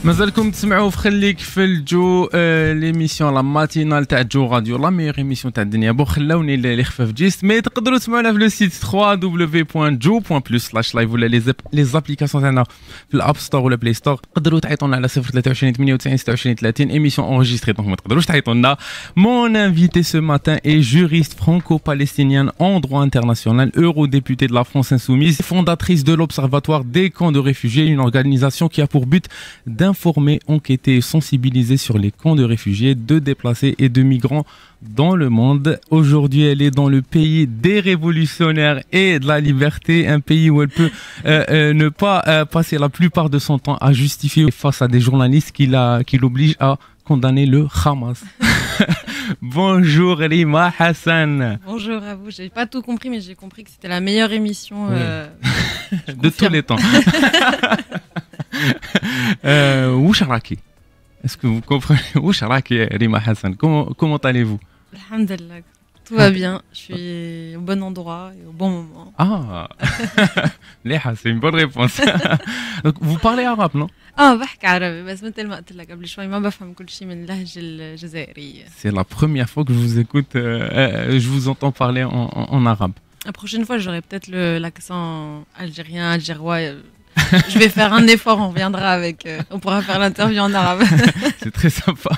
مازالكم تسمعوا في خليك في الجو ليميسيون لا ماتينال تاع جو راديو لا ميور ايميسيون تاع الدنيا بو خلاوني اللي خفاف جيست مي تقدروا تسمعونا في لو سيت www.jo.plus/live ولا لي زابليكاسيون تاعنا في الاب ستور ولا بلاي ستور تقدروا تعيطوا لنا على 023 98 26 30 ايميسيون انregistrée دونك ما تقدروش تعيطوا لنا. Mon invité ce matin est juriste franco-palestinien en droit international, eurodéputée de la France Insoumise, fondatrice de l'Observatoire des camps de réfugiés, une organisation qui a pour but d'informer, enquêter et sensibiliser sur les camps de réfugiés, de déplacés et de migrants dans le monde. Aujourd'hui, elle est dans le pays des révolutionnaires et de la liberté, un pays où elle peut ne pas passer la plupart de son temps à justifier face à des journalistes qui l'obligent à condamner le Hamas. Bonjour Rima Hassan. Bonjour à vous, j'ai pas tout compris mais j'ai compris que c'était la meilleure émission de tous les temps. Ouch Raki. Est-ce que vous comprenez Ouch Raki Rima Hassan. Comment allez-vous? Alhamdulillah. Tout va bien, je suis au bon endroit et au bon moment. Ah. Léha, c'est une bonne réponse. Donc vous parlez arabe, non? بحكي عربي بس مثل ما قلت لك قبل شوي ما بفهم كل شيء من اللهجة الجزائرية. C'est la première fois que je vous écoute, je vous entends parler en arabe. La prochaine fois, j'aurai peut-être l'accent algérien, algérois. Je vais faire un effort, on reviendra avec. On pourra faire l'interview en arabe. C'est très sympa.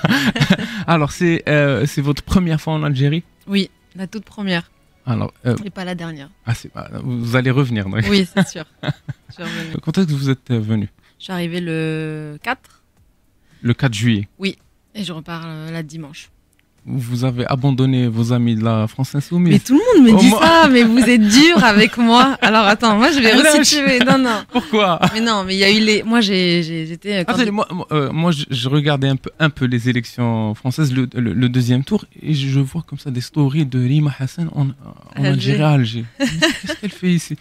Alors, c'est votre première fois en Algérie? Oui, la toute première. Alors, et pas la dernière. Ah, vous allez revenir, non? Oui, c'est sûr. Je suis revenue. Quand est-ce que vous êtes venu? Je suis arrivée le 4. Le 4 juillet. Oui, et je repars là dimanche. Vous avez abandonné vos amis de la France Insoumise. Mais tout le monde me dit ça, mais vous êtes dur avec moi. Alors attends, moi je vais resituer. Non. Pourquoi? Mais non, mais il y a eu les. Moi j'étais. Attendez, moi je regardais un peu les élections françaises, le deuxième tour, et je vois comme ça des stories de Rima Hassan en Algérie, à Alger. Qu'est-ce qu'elle fait ici?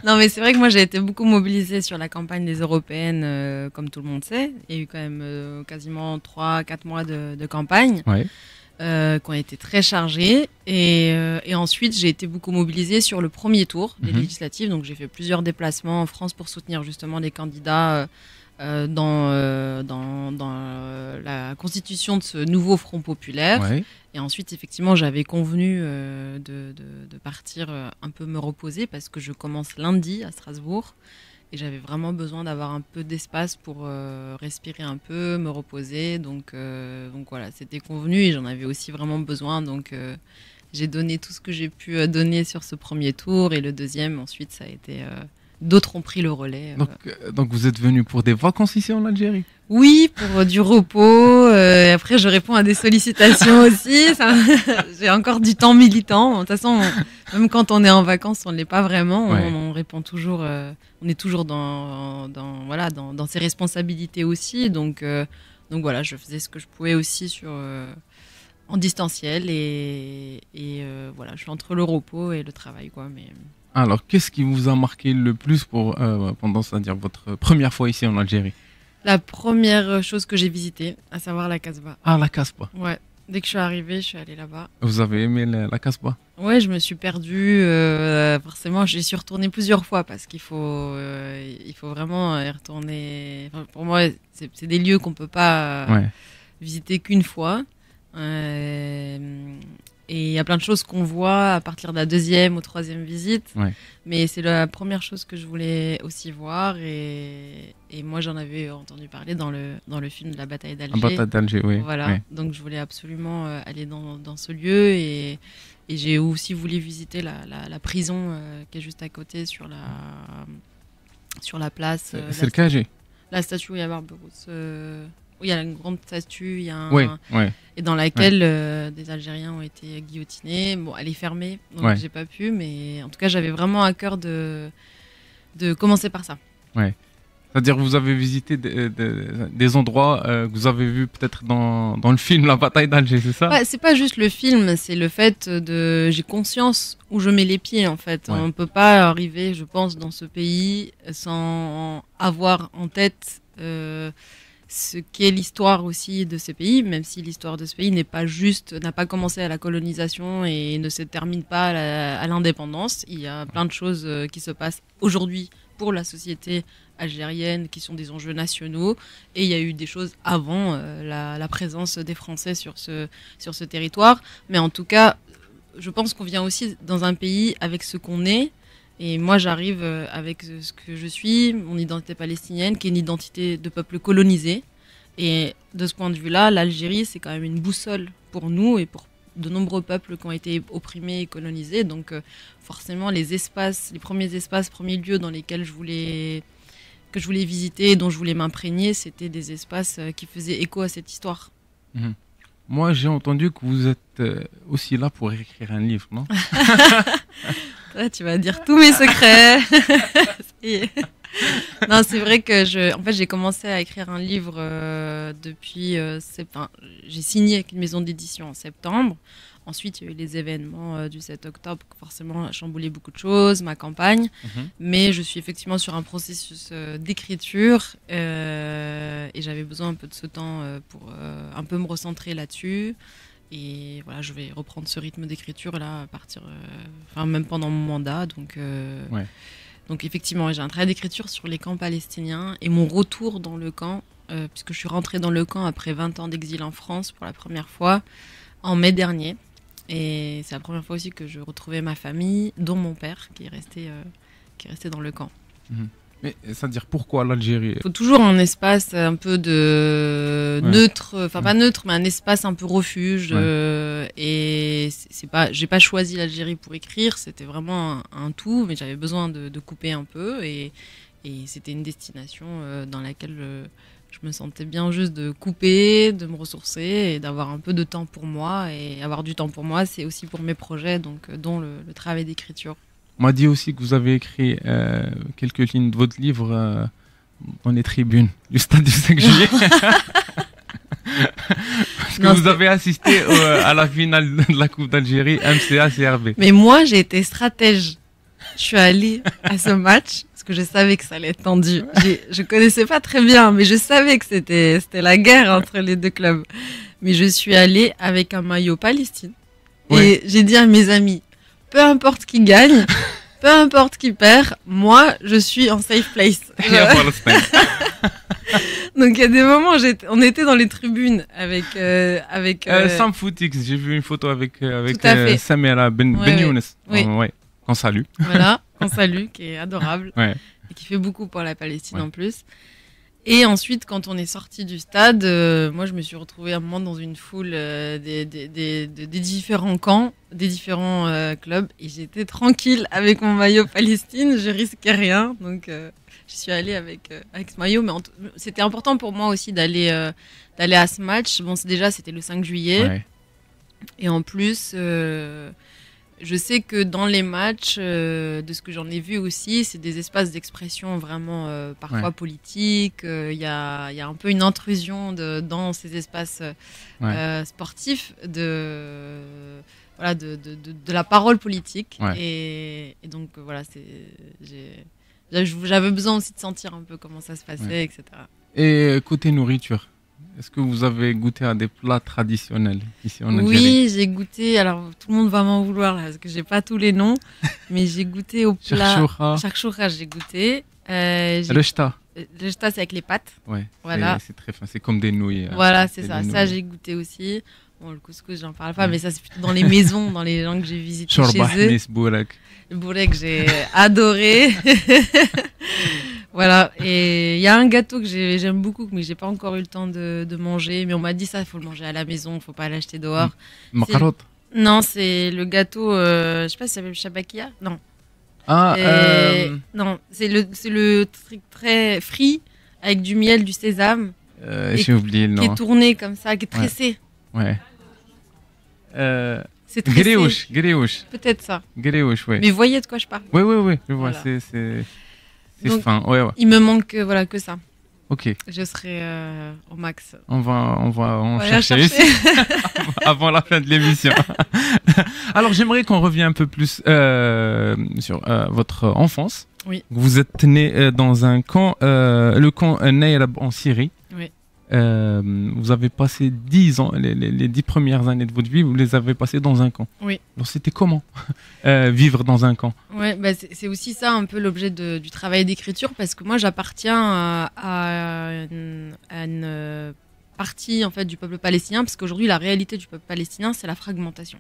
Non, mais c'est vrai que moi j'ai été beaucoup mobilisée sur la campagne des européennes, comme tout le monde sait. Il y a eu quand même quasiment 3-4 mois de campagne. Ouais. Qui ont été très chargés et ensuite j'ai été beaucoup mobilisée sur le premier tour des législatives, donc j'ai fait plusieurs déplacements en France pour soutenir justement les candidats dans la constitution de ce nouveau Front populaire. Ouais. Et ensuite effectivement j'avais convenu de partir un peu me reposer parce que je commence lundi à Strasbourg. Et j'avais vraiment besoin d'avoir un peu d'espace pour respirer un peu, me reposer. Donc voilà, c'était convenu et j'en avais aussi vraiment besoin. Donc j'ai donné tout ce que j'ai pu donner sur ce premier tour. Et le deuxième, ensuite, ça a été... d'autres ont pris le relais. Donc vous êtes venu pour des vacances ici en Algérie? Oui, pour du repos. Après, je réponds à des sollicitations aussi. J'ai encore du temps militant. De toute façon, même quand on est en vacances, on ne l'est pas vraiment. Ouais. On répond toujours. On est toujours dans ses responsabilités aussi. Donc voilà, je faisais ce que je pouvais aussi en distanciel. Et voilà, je suis entre le repos et le travail, quoi. Mais... Alors, qu'est-ce qui vous a marqué le plus pendant, c'est-à-dire votre première fois ici en Algérie? La première chose que j'ai visitée, à savoir la Casbah. Ah, la Casbah. Ouais. Dès que je suis arrivée, je suis allée là-bas. Vous avez aimé la Casbah? Ouais, je me suis perdue. Forcément, j'y suis retournée plusieurs fois parce qu'il faut vraiment y retourner. Enfin, pour moi, c'est des lieux qu'on peut pas visiter qu'une fois. Et il y a plein de choses qu'on voit à partir de la deuxième ou troisième visite. Ouais. Mais c'est la première chose que je voulais aussi voir. Et moi, j'en avais entendu parler dans le film de la bataille d'Alger. La bataille d'Alger, oui. Voilà. Oui. Donc, je voulais absolument aller dans ce lieu. Et j'ai aussi voulu visiter la prison qui est juste à côté sur la place. C'est le KG. La statue où il y a Barberousse. Où il y a une grande statue, il y a Oui. et dans laquelle des Algériens ont été guillotinés. Bon, elle est fermée, donc j'ai pas pu, mais en tout cas, j'avais vraiment à cœur de commencer par ça. Ouais. C'est-à-dire que vous avez visité des endroits que vous avez vus peut-être dans le film La bataille d'Alger, c'est ça? Ouais, c'est pas juste le film, c'est le fait j'ai conscience où je mets les pieds en fait. Ouais. On peut pas arriver, je pense, dans ce pays sans avoir en tête ce qu'est l'histoire aussi de ce pays, même si l'histoire de ce pays n'a pas commencé à la colonisation et ne se termine pas à l'indépendance. Il y a plein de choses qui se passent aujourd'hui pour la société algérienne, qui sont des enjeux nationaux. Et il y a eu des choses avant la présence des Français sur ce territoire. Mais en tout cas, je pense qu'on vient aussi dans un pays avec ce qu'on est. Et moi, j'arrive avec ce que je suis, mon identité palestinienne, qui est une identité de peuple colonisé. Et de ce point de vue-là, l'Algérie, c'est quand même une boussole pour nous et pour de nombreux peuples qui ont été opprimés et colonisés. Donc forcément, les premiers lieux dans lesquels que je voulais visiter, dont je voulais m'imprégner, c'était des espaces qui faisaient écho à cette histoire. Mmh. Moi, j'ai entendu que vous êtes aussi là pour écrire un livre, non? Toi, tu vas dire tous mes secrets. Non, c'est vrai que j'ai commencé à écrire un livre depuis septembre. J'ai signé avec une maison d'édition en septembre. Ensuite, il y a eu les événements du 7 octobre qui forcément a chamboulé beaucoup de choses, ma campagne. Mais je suis effectivement sur un processus d'écriture et j'avais besoin un peu de ce temps pour un peu me recentrer là-dessus. Et voilà, je vais reprendre ce rythme d'écriture là à partir, même pendant mon mandat. Donc effectivement, j'ai un travail d'écriture sur les camps palestiniens et mon retour dans le camp, puisque je suis rentrée dans le camp après 20 ans d'exil en France pour la première fois en mai dernier. Et c'est la première fois aussi que je retrouvais ma famille, dont mon père qui est resté dans le camp. Mais c'est-à-dire pourquoi l'Algérie? Il faut toujours un espace un peu de neutre, pas neutre, mais un espace un peu refuge. Et j'ai pas choisi l'Algérie pour écrire, c'était vraiment un tout, mais j'avais besoin de couper un peu. Et c'était une destination dans laquelle je me sentais bien juste de couper, de me ressourcer et d'avoir un peu de temps pour moi. Et avoir du temps pour moi, c'est aussi pour mes projets, donc, dont le travail d'écriture. On m'a dit aussi que vous avez écrit quelques lignes de votre livre dans les tribunes du stade du 5 juillet. Parce que vous avez assisté à la finale de la Coupe d'Algérie, MCA-CRB. Mais moi, j'ai été stratège. Je suis allée à ce match parce que je savais que ça allait être tendu. Je connaissais pas très bien, mais je savais que c'était la guerre entre les deux clubs. Mais je suis allée avec un maillot Palestine. Et j'ai dit à mes amis, peu importe qui gagne, peu importe qui perd, moi, je suis en safe place. Donc il y a des moments, on était dans les tribunes avec Sam Footix, j'ai vu une photo avec Samira Ben Younes. Qu'on salue. Voilà, qu'on salue, qui est adorable et qui fait beaucoup pour la Palestine en plus. Et ensuite, quand on est sorti du stade, moi, je me suis retrouvée un moment dans une foule des différents camps, des différents clubs, et j'étais tranquille avec mon maillot Palestine, je risquais rien, donc j'y suis allée avec ce maillot. Mais c'était important pour moi aussi d'aller à ce match. Bon, c'était le 5 juillet, et en plus. Je sais que dans les matchs, de ce que j'en ai vu aussi, c'est des espaces d'expression vraiment parfois politiques. Il y a un peu une intrusion dans ces espaces sportifs de la parole politique. Et donc voilà, j'avais besoin aussi de sentir un peu comment ça se passait, etc. Et côté nourriture, est-ce que vous avez goûté à des plats traditionnels ici en Algérie? Oui, j'ai goûté. Alors, tout le monde va m'en vouloir là, parce que j'ai pas tous les noms, mais j'ai goûté au plat. Chakchoura, j'ai goûté. Rechta. Rechta, c'est avec les pâtes. Ouais. Voilà. C'est très fin. C'est comme des nouilles. Voilà, c'est ça. Ça, j'ai goûté aussi. Bon, le couscous, j'en parle pas, mais ça, c'est plutôt dans les maisons, dans les gens que j'ai visités chez eux. Le bourek, j'ai adoré. Voilà, et il y a un gâteau que j'aime beaucoup, mais j'ai pas encore eu le temps de manger. Mais on m'a dit ça, il faut le manger à la maison, il faut pas l'acheter dehors. Macarot? Non, c'est le gâteau, je sais pas si ça s'appelle shabakia. Non. Non, c'est le truc très frit avec du miel, du sésame. J'ai oublié le nom. Qui est tourné comme ça, qui est tressé. Ouais. C'est tressé. Gréouche. Peut-être ça. Gréouche, ouais. Mais vous voyez de quoi je parle? Oui, je vois, voilà. C'est fin, ouais. Il me manque que ça. Ok. Je serai au max. On va en chercher ici avant la fin de l'émission. Alors j'aimerais qu'on revienne un peu plus sur votre enfance. Oui. Vous êtes né dans un camp, le camp Nayrab en Syrie. Oui. vous avez passé 10 ans, les 10 premières années de votre vie, vous les avez passées dans un camp. Oui. Alors c'était comment vivre dans un camp? Ouais, bah c'est aussi ça un peu l'objet du travail d'écriture, parce que moi j'appartiens à une partie en fait du peuple palestinien, parce qu'aujourd'hui la réalité du peuple palestinien c'est la fragmentation.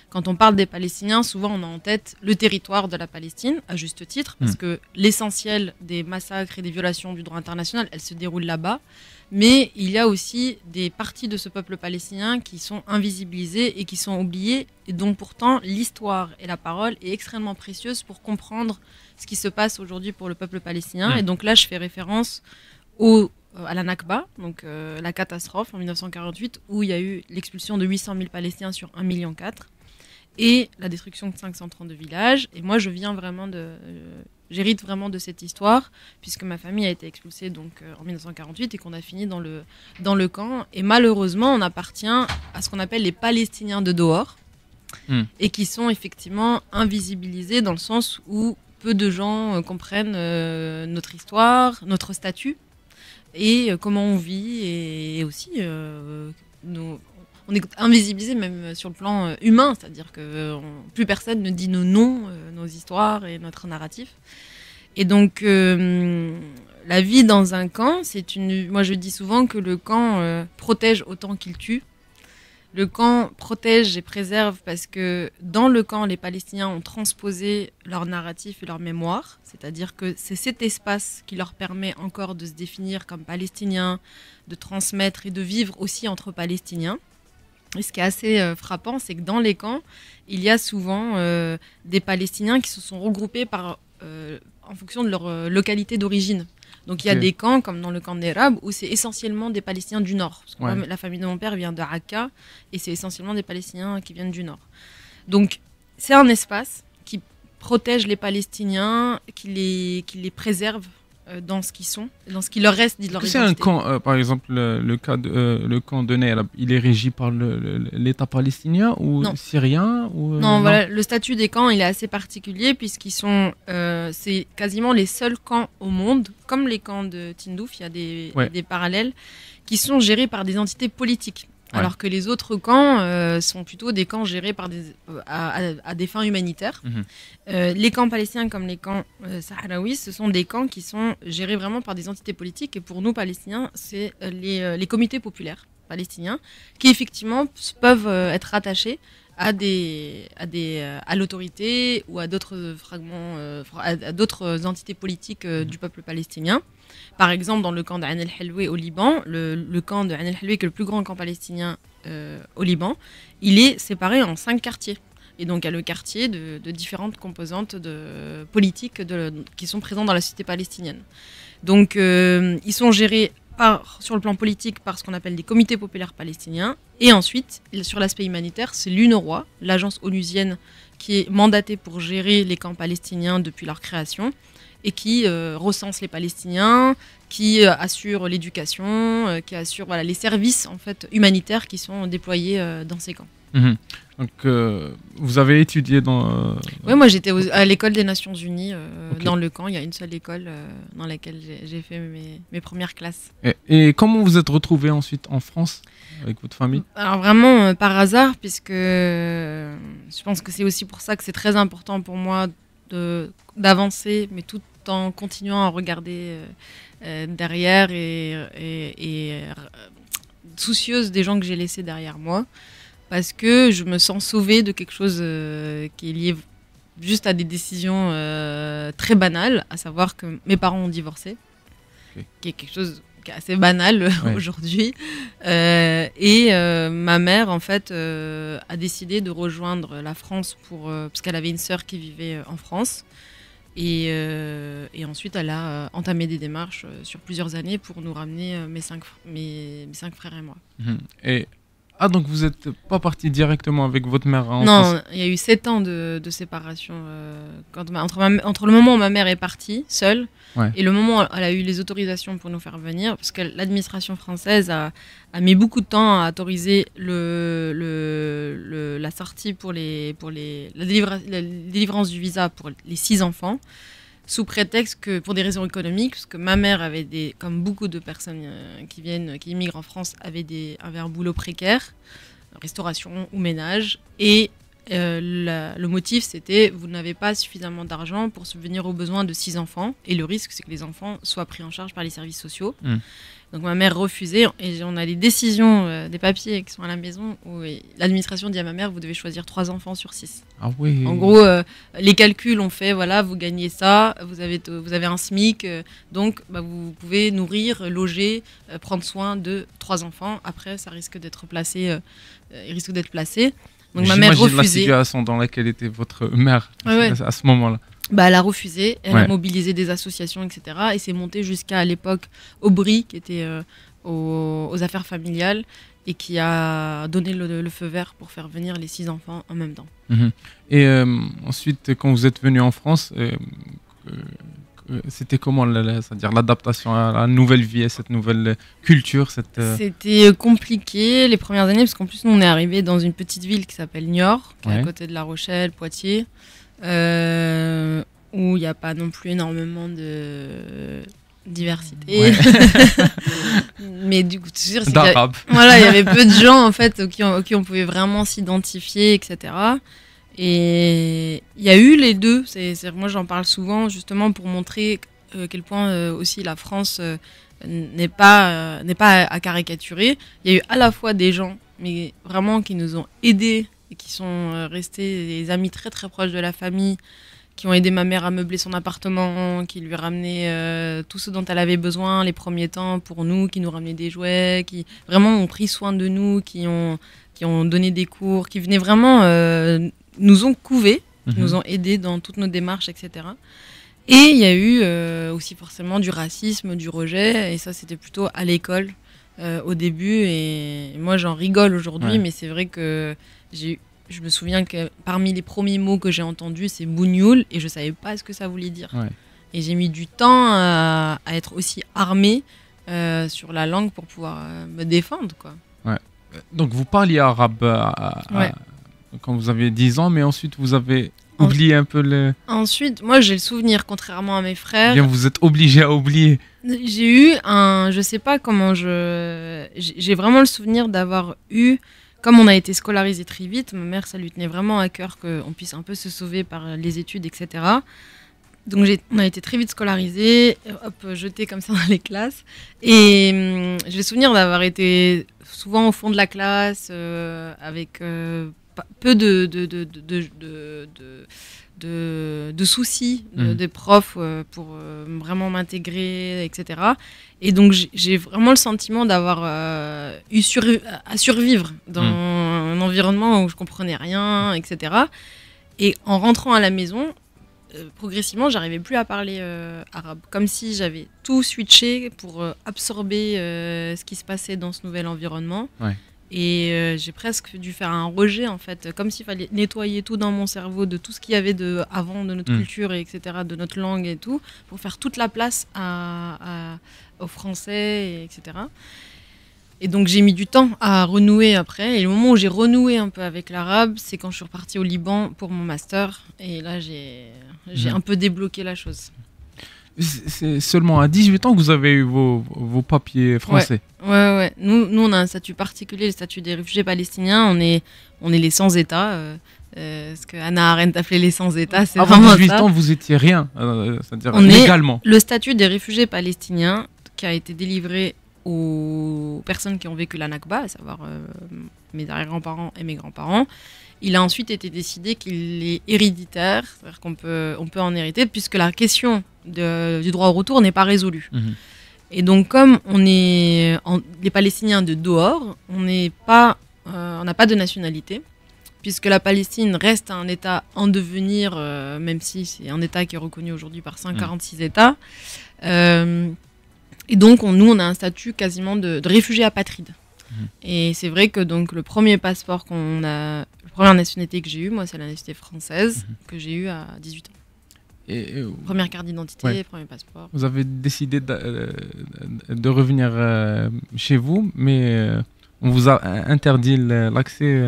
Quand on parle des Palestiniens, souvent on a en tête le territoire de la Palestine, à juste titre, parce que l'essentiel des massacres et des violations du droit international, elles se déroulent là-bas. Mais il y a aussi des parties de ce peuple palestinien qui sont invisibilisées et qui sont oubliées, et dont pourtant l'histoire et la parole est extrêmement précieuse pour comprendre ce qui se passe aujourd'hui pour le peuple palestinien. Et donc là, je fais référence à la Nakba, donc la catastrophe en 1948, où il y a eu l'expulsion de 800 000 Palestiniens sur 1,4 million, et la destruction de 532 villages. Et moi, j'hérite vraiment de cette histoire, puisque ma famille a été expulsée en 1948 et qu'on a fini dans le camp. Et malheureusement, on appartient à ce qu'on appelle les Palestiniens de dehors, et qui sont effectivement invisibilisés dans le sens où peu de gens comprennent notre histoire, notre statut, et comment on vit, et aussi on est invisibilisé même sur le plan humain, c'est-à-dire que plus personne ne dit nos noms, nos histoires et notre narratif. Et donc, la vie dans un camp, moi je dis souvent que le camp protège autant qu'il tue. Le camp protège et préserve parce que dans le camp, les Palestiniens ont transposé leur narratif et leur mémoire, c'est-à-dire que c'est cet espace qui leur permet encore de se définir comme Palestiniens, de transmettre et de vivre aussi entre Palestiniens. Et ce qui est assez frappant, c'est que dans les camps, il y a souvent des Palestiniens qui se sont regroupés en fonction de leur localité d'origine. Donc il y a des camps, comme dans le camp d'Erab, où c'est essentiellement des Palestiniens du Nord. Parce que moi, la famille de mon père vient de Raqqa, et c'est essentiellement des Palestiniens qui viennent du Nord. Donc c'est un espace qui protège les Palestiniens, qui les préserve dans ce qu'ils sont, dans ce qui leur reste de leur identité. C'est un camp, par exemple, le camp de Neyrab, il est régi par l'État palestinien ou syrien ou, non, voilà, le statut des camps, il est assez particulier puisqu'ils sont, c'est quasiment les seuls camps au monde, comme les camps de Tindouf, il y a des parallèles, qui sont gérés par des entités politiques. Alors que les autres camps sont plutôt des camps gérés à des fins humanitaires. Les camps palestiniens comme les camps sahraouis, ce sont des camps qui sont gérés vraiment par des entités politiques. Et pour nous, Palestiniens, c'est les comités populaires palestiniens qui effectivement peuvent être rattachés à l'autorité ou à d'autres fragments, à d'autres entités politiques du peuple palestinien. Par exemple, dans le camp d'Ain el-Helwe au Liban, le camp d'Ain el-Helwe, qui est le plus grand camp palestinien au Liban, il est séparé en 5 quartiers. Et donc, il y a le quartier de différentes composantes politiques qui sont présentes dans la société palestinienne. Donc, ils sont gérés sur le plan politique par ce qu'on appelle des comités populaires palestiniens. Et ensuite, sur l'aspect humanitaire, c'est l'UNRWA, l'agence onusienne qui est mandatée pour gérer les camps palestiniens depuis leur création et qui recense les Palestiniens, qui assure l'éducation, qui assure les services en fait, humanitaires qui sont déployés dans ces camps. Donc, vous avez étudié dans... Oui, moi j'étais à l'école des Nations Unies, dans le camp. Il y a une seule école dans laquelle j'ai fait mes premières classes. Et comment vous êtes retrouvés ensuite en France avec votre famille? Alors vraiment par hasard, puisque je pense que c'est aussi pour ça que c'est très important pour moi d'avancer, mais tout en continuant à regarder derrière et soucieuse des gens que j'ai laissés derrière moi. Parce que je me sens sauvée de quelque chose qui est lié juste à des décisions très banales, à savoir que mes parents ont divorcé, qui est quelque chose qui est assez banal aujourd'hui. Et ma mère, en fait, a décidé de rejoindre la France parce qu'elle avait une sœur qui vivait en France. Et ensuite, elle a entamé des démarches sur plusieurs années pour nous ramener mes cinq frères et moi. Donc vous n'êtes pas parti directement avec votre mère en Non, France? il y a eu 7 ans de séparation entre le moment où ma mère est partie seule et le moment où elle a eu les autorisations pour nous faire venir, parce que l'administration française a mis beaucoup de temps à autoriser la sortie pour la délivrance du visa pour les 6 enfants. sous prétexte que pour des raisons économiques, parce que ma mère avait comme beaucoup de personnes qui immigrent en France, avait un boulot précaire, restauration ou ménage, et le motif c'était vous n'avez pas suffisamment d'argent pour subvenir aux besoins de 6 enfants, et le risque c'est que les enfants soient pris en charge par les services sociaux. Donc ma mère refusait, et on a des décisions, des papiers qui sont à la maison où l'administration dit à ma mère vous devez choisir 3 enfants sur 6. Ah oui. En gros, les calculs ont fait, voilà, vous gagnez ça, vous avez un SMIC, donc vous pouvez nourrir, loger, prendre soin de 3 enfants. Après, ça risque d'être placé, ils risquent d'être placés. Donc ma mère refusait. La situation dans laquelle était votre mère à ce moment-là. Elle a refusé, elle a mobilisé des associations, etc. Et c'est monté jusqu'à l'époque Aubry, qui était aux affaires familiales, et qui a donné le feu vert pour faire venir les 6 enfants en même temps. Et ensuite, quand vous êtes venu en France, c'était comment c'est-à-dire l'adaptation à la nouvelle vie, à cette nouvelle culture C'était compliqué les premières années, parce qu'en plus, nous, on est arrivé dans une petite ville qui s'appelle Niort, qui est à côté de La Rochelle, Poitiers, où il n'y a pas non plus énormément de diversité. Mais du coup, c'est sûr, d'arabe. Voilà, il y avait peu de gens en fait auxquels on pouvait vraiment s'identifier, etc. Et il y a eu les deux. Moi, j'en parle souvent justement pour montrer à quel point aussi la France n'est pas à caricaturer. Il y a eu à la fois des gens, mais vraiment qui nous ont aidés et qui sont restés des amis très très proches de la famille, qui ont aidé ma mère à meubler son appartement, qui lui ramenaient tout ce dont elle avait besoin les premiers temps pour nous, qui nous ramenaient des jouets, qui vraiment ont pris soin de nous, qui ont donné des cours, qui venaient vraiment nous ont couvés, nous ont aidés dans toutes nos démarches, etc. Et il y a eu aussi forcément du racisme, du rejet, et ça c'était plutôt à l'école au début, et moi j'en rigole aujourd'hui, mais c'est vrai que je me souviens que parmi les premiers mots que j'ai entendus, c'est bougnoul, et je savais pas ce que ça voulait dire. Et j'ai mis du temps à être aussi armée sur la langue pour pouvoir me défendre, quoi. Donc vous parliez arabe quand vous aviez 10 ans, mais ensuite vous avez oublié un peu le... Ensuite, moi j'ai le souvenir, contrairement à mes frères... Bien, vous êtes obligé à oublier. J'ai eu je sais pas comment j'ai vraiment le souvenir d'avoir eu... Comme on a été scolarisé très vite, ma mère, ça lui tenait vraiment à cœur qu'on puisse un peu se sauver par les études, etc. Donc on a été très vite scolarisés, jetés comme ça dans les classes. Et j'ai le souvenir d'avoir été souvent au fond de la classe, avec peu de soucis des profs pour vraiment m'intégrer, etc. Et donc j'ai vraiment le sentiment d'avoir eu à survivre dans un environnement où je comprenais rien, etc. Et en rentrant à la maison, progressivement, j'arrivais plus à parler arabe, comme si j'avais tout switché pour absorber ce qui se passait dans ce nouvel environnement. Et j'ai presque dû faire un rejet, en fait, comme s'il fallait nettoyer tout dans mon cerveau de tout ce qu'il y avait avant de notre culture, et etc., de notre langue et tout, pour faire toute la place au français, etc. Et donc j'ai mis du temps à renouer après. Et le moment où j'ai renoué un peu avec l'arabe, c'est quand je suis repartie au Liban pour mon master. Et là, j'ai un peu débloqué la chose. C'est seulement à 18 ans que vous avez eu vos papiers français. Ouais. Nous, on a un statut particulier, le statut des réfugiés palestiniens. On est les sans-État. Ce que Hannah Arendt appelait les sans-État, c'est avant vraiment 18 ça. ans, vous étiez rien, c'est-à-dire légalement. Le statut des réfugiés palestiniens qui a été délivré aux personnes qui ont vécu la Nakba, à savoir mes arrière-grands-parents et mes grands-parents. Il a ensuite été décidé qu'il est héréditaire, c'est-à-dire qu'on peut en hériter, puisque la question du droit au retour n'est pas résolue. Et donc, comme on est les Palestiniens de dehors, on n'a pas de nationalité, puisque la Palestine reste un État en devenir, même si c'est un État qui est reconnu aujourd'hui par 146 États. Et donc, nous, on a un statut quasiment de réfugié apatride. Et c'est vrai que donc, le premier passeport la première nationalité que j'ai eue, moi, c'est la nationalité française, que j'ai eue à 18 ans. Première carte d'identité, premier passeport. Vous avez décidé de revenir chez vous, mais on vous a interdit l'accès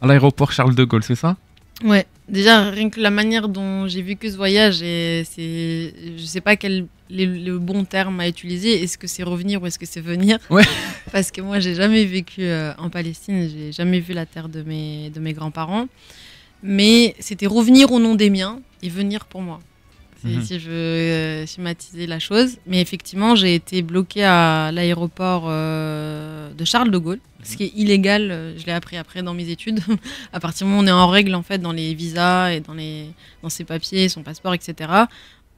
à l'aéroport Charles de Gaulle, c'est ça ? Ouais, Déjà, rien que la manière dont j'ai vécu ce voyage, je sais pas quel le bon terme à utiliser. Est-ce que c'est revenir ou est-ce que c'est venir? Ouais. Parce que moi, j'ai jamais vécu en Palestine, j'ai jamais vu la terre de mes grands-parents. Mais c'était revenir au nom des miens et venir pour moi. Si je veux schématiser la chose. Mais effectivement, j'ai été bloquée à l'aéroport de Charles de Gaulle, ce qui est illégal. Je l'ai appris après dans mes études. À partir du moment où on est en règle en fait dans les visas et dans ses papiers, son passeport, etc.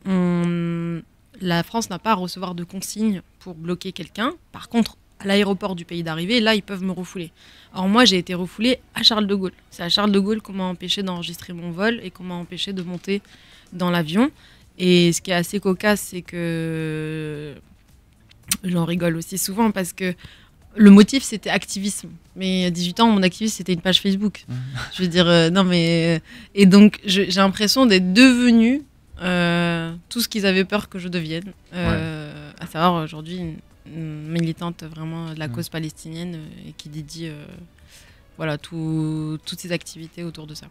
La France n'a pas à recevoir de consignes pour bloquer quelqu'un. Par contre, à l'aéroport du pays d'arrivée, là, ils peuvent me refouler. Alors moi, j'ai été refoulée à Charles de Gaulle. C'est à Charles de Gaulle qu'on m'a empêché d'enregistrer mon vol et qu'on m'a empêché de monter dans l'avion. Et ce qui est assez cocasse, c'est que j'en rigole aussi souvent parce que le motif, c'était activisme. Mais à 18 ans, mon activisme, c'était une page Facebook. Je veux dire, non mais... Et donc, j'ai l'impression d'être devenue tout ce qu'ils avaient peur que je devienne. À savoir, aujourd'hui, une militante vraiment de la cause palestinienne et qui dédie voilà, toutes ces activités autour de ça.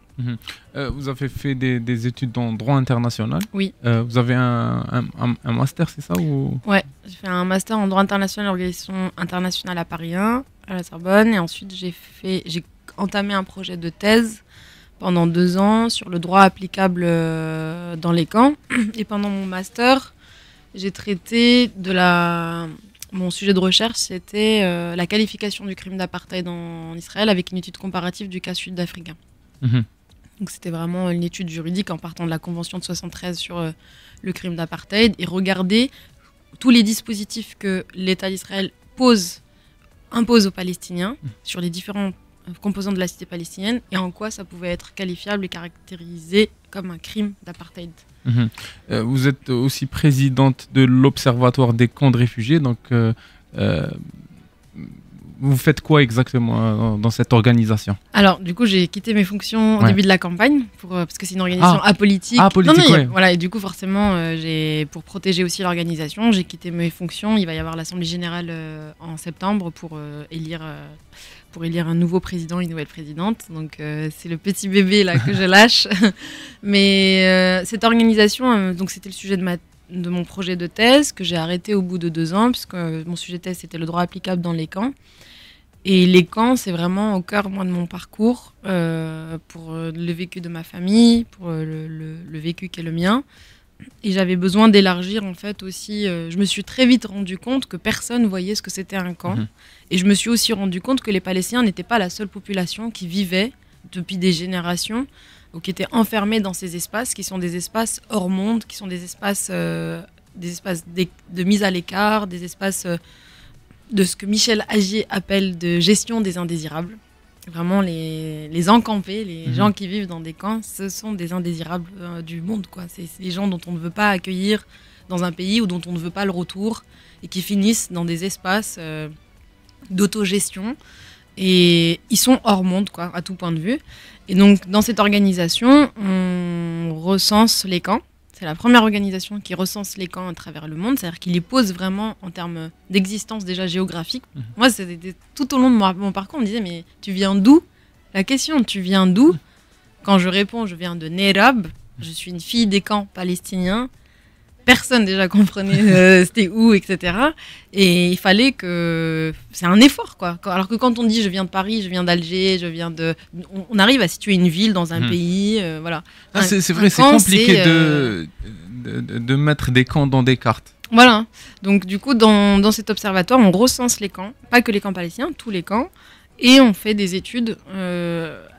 Vous avez fait des études en droit international. Oui. Vous avez un master, c'est ça ou... Ouais, j'ai fait un master en droit international, organisation internationale à Paris 1, à la Sorbonne. Et ensuite, j'ai entamé un projet de thèse pendant 2 ans sur le droit applicable dans les camps. Et pendant mon master, j'ai traité mon sujet de recherche, c'était la qualification du crime d'apartheid en Israël avec une étude comparative du cas sud-africain. Donc c'était vraiment une étude juridique en partant de la Convention de 73 sur le crime d'apartheid et regarder tous les dispositifs que l'État d'Israël impose aux Palestiniens sur les différents composants de la cité palestinienne et en quoi ça pouvait être qualifiable et caractérisé comme un crime d'apartheid. Vous êtes aussi présidente de l'Observatoire des camps de réfugiés, donc vous faites quoi exactement dans cette organisation? Alors, du coup, j'ai quitté mes fonctions au début de la campagne, parce que c'est une organisation apolitique. Voilà, et du coup, forcément, pour protéger aussi l'organisation, j'ai quitté mes fonctions. Il va y avoir l'Assemblée générale en septembre pour élire un nouveau président, une nouvelle présidente. Donc, c'est le petit bébé là que je lâche. Mais cette organisation, donc c'était le sujet de mon projet de thèse que j'ai arrêté au bout de 2 ans, puisque mon sujet de thèse, c'était le droit applicable dans les camps. Et les camps, c'est vraiment au cœur de mon parcours, pour le vécu de ma famille, pour le vécu qui est le mien. Et j'avais besoin d'élargir, en fait, aussi. Je me suis très vite rendu compte que personne ne voyait ce que c'était un camp. Et je me suis aussi rendu compte que les Palestiniens n'étaient pas la seule population qui vivait depuis des générations, ou qui étaient enfermés dans ces espaces, qui sont des espaces hors monde, qui sont des espaces de mise à l'écart, des espaces de ce que Michel Agier appelle de gestion des indésirables. Vraiment, les encampés, les gens qui vivent dans des camps, ce sont des indésirables du monde, quoi. C'est les gens dont on ne veut pas accueillir dans un pays ou dont on ne veut pas le retour et qui finissent dans des espaces d'autogestion. Et ils sont hors monde, quoi, à tout point de vue. Et donc, dans cette organisation, on recense les camps. C'est la première organisation qui recense les camps à travers le monde, c'est-à-dire qu'il les pose vraiment en termes d'existence déjà géographique. Moi, c'était tout au long de mon parcours, on me disait, mais tu viens d'où? La question, tu viens d'où? Quand je réponds, je viens de Nerab, je suis une fille des camps palestiniens. Personne déjà comprenait c'était où, etc. Et il fallait que... C'est un effort, quoi. Alors que quand on dit je viens de Paris, je viens d'Alger, on arrive à situer une ville dans un pays, voilà. C'est vrai, c'est compliqué de mettre des camps dans des cartes. Voilà. Donc du coup, dans cet observatoire, on recense les camps, pas que les camps palestiniens, tous les camps. Et on fait des études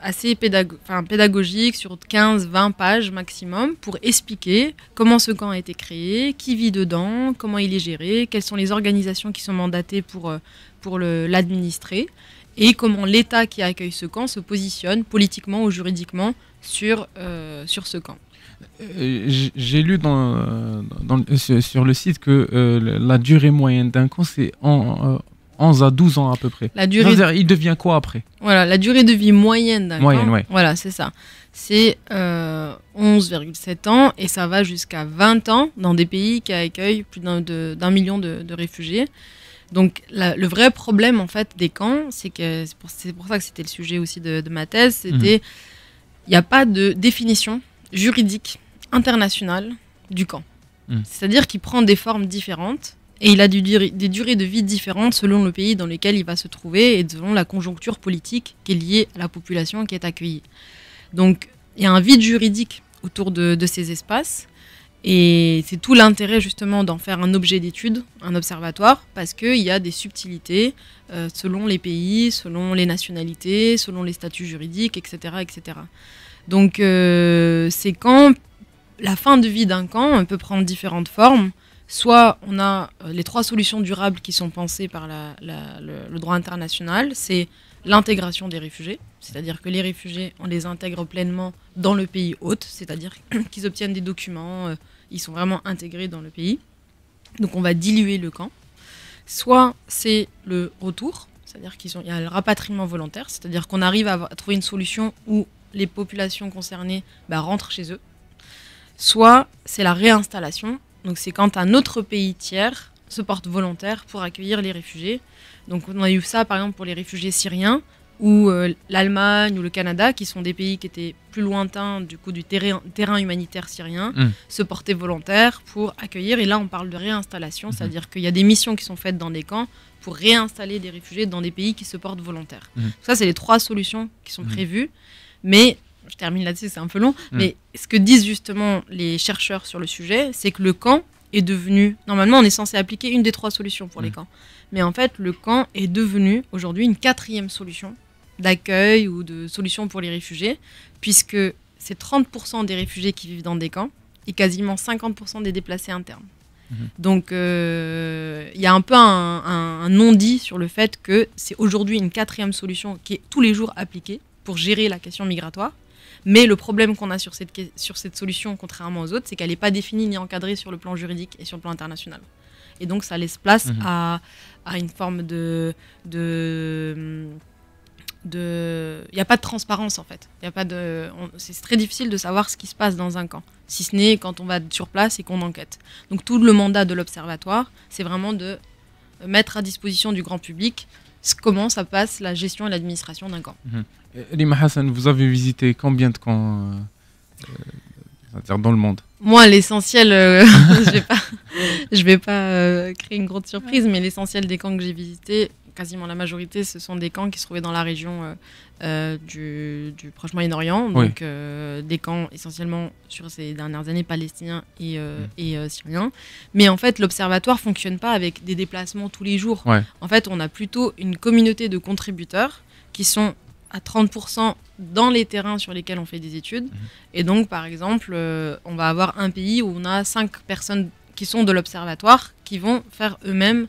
assez pédagogiques sur 15-20 pages maximum pour expliquer comment ce camp a été créé, qui vit dedans, comment il est géré, quelles sont les organisations qui sont mandatées pour l'administrer et comment l'État qui accueille ce camp se positionne politiquement ou juridiquement sur ce camp. J'ai lu sur le site que la durée moyenne d'un camp, c'est 11 à 12 ans à peu près. Il devient quoi après? Voilà, la durée de vie moyenne d'un camp, ouais. Voilà, c'est ça. C'est 11,7 ans et ça va jusqu'à 20 ans dans des pays qui accueillent plus d'1 million de réfugiés. Donc le vrai problème en fait des camps, c'est pour ça que c'était le sujet aussi de ma thèse, c'était il n'y a pas de définition juridique internationale du camp. C'est-à-dire qu'il prend des formes différentes et il a des durées de vie différentes selon le pays dans lequel il va se trouver et selon la conjoncture politique qui est liée à la population qui est accueillie. Donc, il y a un vide juridique autour de ces espaces. Et c'est tout l'intérêt justement d'en faire un objet d'étude, un observatoire, parce qu'il y a des subtilités selon les pays, selon les nationalités, selon les statuts juridiques, etc. etc. Donc ces camps, la fin de vie d'un camp peut prendre différentes formes. Soit on a les 3 solutions durables qui sont pensées par le droit international, c'est l'intégration des réfugiés, c'est-à-dire que les réfugiés, on les intègre pleinement dans le pays hôte, c'est-à-dire qu'ils obtiennent des documents, ils sont vraiment intégrés dans le pays. Donc on va diluer le camp. Soit c'est le retour, c'est-à-dire qu'il y a le rapatriement volontaire, c'est-à-dire qu'on arrive à trouver une solution où les populations concernées rentrent chez eux. Soit c'est la réinstallation, donc c'est quand un autre pays tiers se porte volontaire pour accueillir les réfugiés. Donc on a eu ça par exemple pour les réfugiés syriens, ou l'Allemagne ou le Canada, qui sont des pays qui étaient plus lointains du terrain humanitaire syrien, se portaient volontaires pour accueillir. Et là, on parle de réinstallation, c'est-à-dire qu'il y a des missions qui sont faites dans des camps pour réinstaller des réfugiés dans des pays qui se portent volontaires. Ça, c'est les 3 solutions qui sont prévues. Mais, je termine là-dessus, c'est un peu long, mais ce que disent justement les chercheurs sur le sujet, c'est que le camp est devenu... Normalement, on est censé appliquer une des 3 solutions pour les camps. Mais en fait, le camp est devenu aujourd'hui une 4e solution d'accueil ou de solution pour les réfugiés, puisque c'est 30% des réfugiés qui vivent dans des camps et quasiment 50% des déplacés internes. Donc il y a un peu un non-dit sur le fait que c'est aujourd'hui une 4e solution qui est tous les jours appliquée pour gérer la question migratoire. Mais le problème qu'on a sur cette solution, contrairement aux autres, c'est qu'elle n'est pas définie ni encadrée sur le plan juridique et sur le plan international. Et donc ça laisse place à une forme il n'y a pas de transparence en fait. C'est très difficile de savoir ce qui se passe dans un camp, si ce n'est quand on va sur place et qu'on enquête. Donc tout le mandat de l'observatoire, c'est vraiment de mettre à disposition du grand public comment ça passe la gestion et l'administration d'un camp. Lima Hassan, vous avez visité combien de camps c'est-à-dire dans le monde? Moi, l'essentiel, je vais pas créer une grosse surprise, mais l'essentiel des camps que j'ai visités, quasiment la majorité, ce sont des camps qui se trouvaient dans la région du Proche Moyen-Orient, donc des camps essentiellement sur ces dernières années palestiniens et syriens. Mais en fait, l'observatoire ne fonctionne pas avec des déplacements tous les jours. En fait, on a plutôt une communauté de contributeurs qui sont à 30% dans les terrains sur lesquels on fait des études. Et donc, par exemple, on va avoir un pays où on a 5 personnes qui sont de l'observatoire qui vont faire eux-mêmes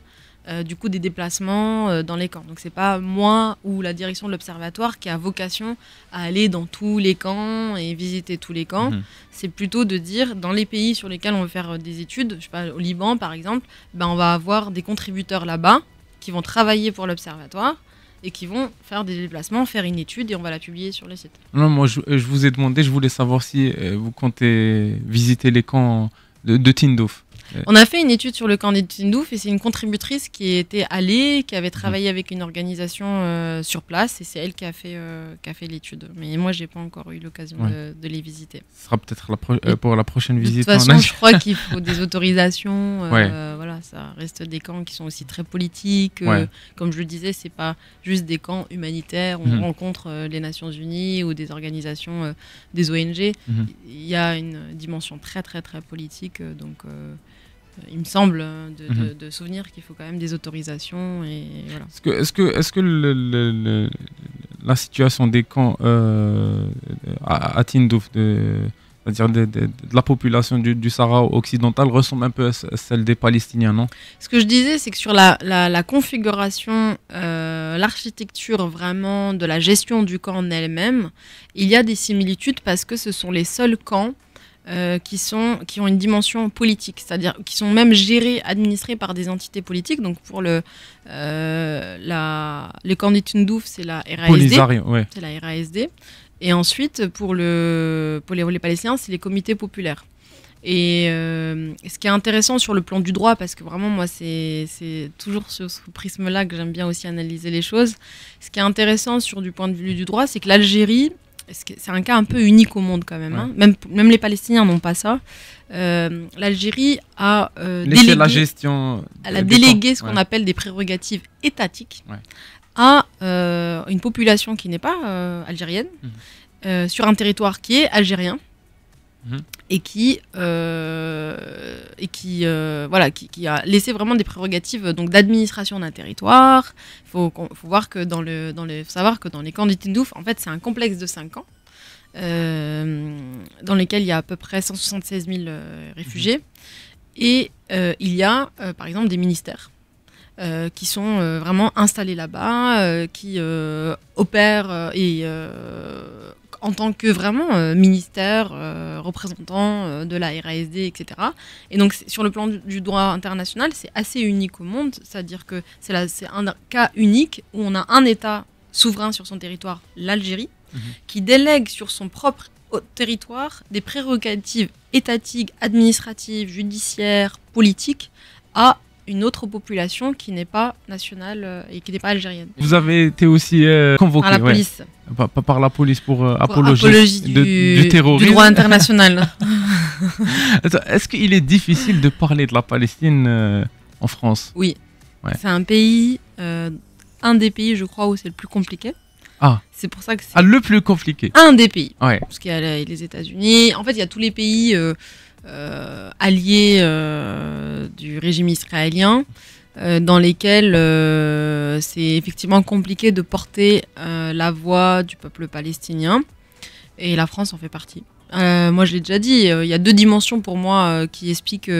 du coup des déplacements dans les camps. Donc c'est pas moi ou la direction de l'observatoire qui a vocation à aller dans tous les camps et visiter tous les camps. C'est plutôt de dire dans les pays sur lesquels on veut faire des études, je sais pas, au Liban par exemple, on va avoir des contributeurs là-bas qui vont travailler pour l'observatoire et qui vont faire des déplacements, faire une étude et on va la publier sur le site. Non, moi je vous ai demandé, je voulais savoir si vous comptez visiter les camps de Tindouf. On a fait une étude sur le camp de Tindouf et c'est une contributrice qui était allée, qui avait travaillé avec une organisation sur place et c'est elle qui a fait l'étude. Mais moi, j'ai pas encore eu l'occasion de les visiter. Ce sera peut-être pour la prochaine visite. De toute façon, je crois qu'il faut des autorisations. Voilà, ça reste des camps qui sont aussi très politiques. Comme je le disais, c'est pas juste des camps humanitaires. On rencontre les Nations Unies ou des organisations, des ONG. Il y a une dimension très, très, très politique. Donc il me semble de souvenir qu'il faut quand même des autorisations et voilà. Est-ce que la situation des camps à Tindouf, c'est-à-dire de la population du Sahara occidental ressemble un peu à celle des Palestiniens, non? Ce que je disais, c'est que sur la configuration, l'architecture vraiment de la gestion du camp en elle-même, il y a des similitudes parce que ce sont les seuls camps qui ont une dimension politique, c'est-à-dire qui sont même gérés, administrés par des entités politiques. Donc pour le camp de Tindouf, c'est la RASD. C'est la RASD. Et ensuite, pour les Palestiniens, c'est les comités populaires. Et ce qui est intéressant sur le plan du droit, parce que vraiment, moi, c'est toujours sur ce prisme-là que j'aime bien aussi analyser les choses. Ce qui est intéressant du point de vue du droit, c'est que l'Algérie c'est un cas un peu unique au monde quand même. Hein. Même les Palestiniens n'ont pas ça. L'Algérie a délégué ce qu'on appelle des prérogatives étatiques à une population qui n'est pas algérienne, sur un territoire qui est algérien. Et qui a laissé vraiment des prérogatives donc d'administration d'un territoire. Faut savoir que dans les camps du Tindouf, en fait, c'est un complexe de 5 camps dans lesquels il y a à peu près 176 000 réfugiés. Et il y a, par exemple, des ministères qui sont vraiment installés là-bas, qui opèrent en tant que vraiment ministère, représentant de la RASD, etc. Et donc, sur le plan du droit international, c'est assez unique au monde. C'est-à-dire que c'est un cas unique où on a un État souverain sur son territoire, l'Algérie, qui délègue sur son propre territoire des prérogatives étatiques, administratives, judiciaires, politiques à une autre population qui n'est pas nationale et qui n'est pas algérienne. Vous avez été aussi convoqué par la police. Par la police pour apologie du terrorisme. Du droit international. Est-ce qu'il est difficile de parler de la Palestine en France? Oui. C'est un pays, un des pays, je crois, où c'est le plus compliqué. C'est pour ça que c'est le plus compliqué. Un des pays. Parce qu'il y a les États-Unis. En fait, il y a tous les pays alliés du régime israélien, dans lesquels c'est effectivement compliqué de porter la voix du peuple palestinien. Et la France en fait partie. Moi, je l'ai déjà dit, il y a 2 dimensions pour moi qui expliquent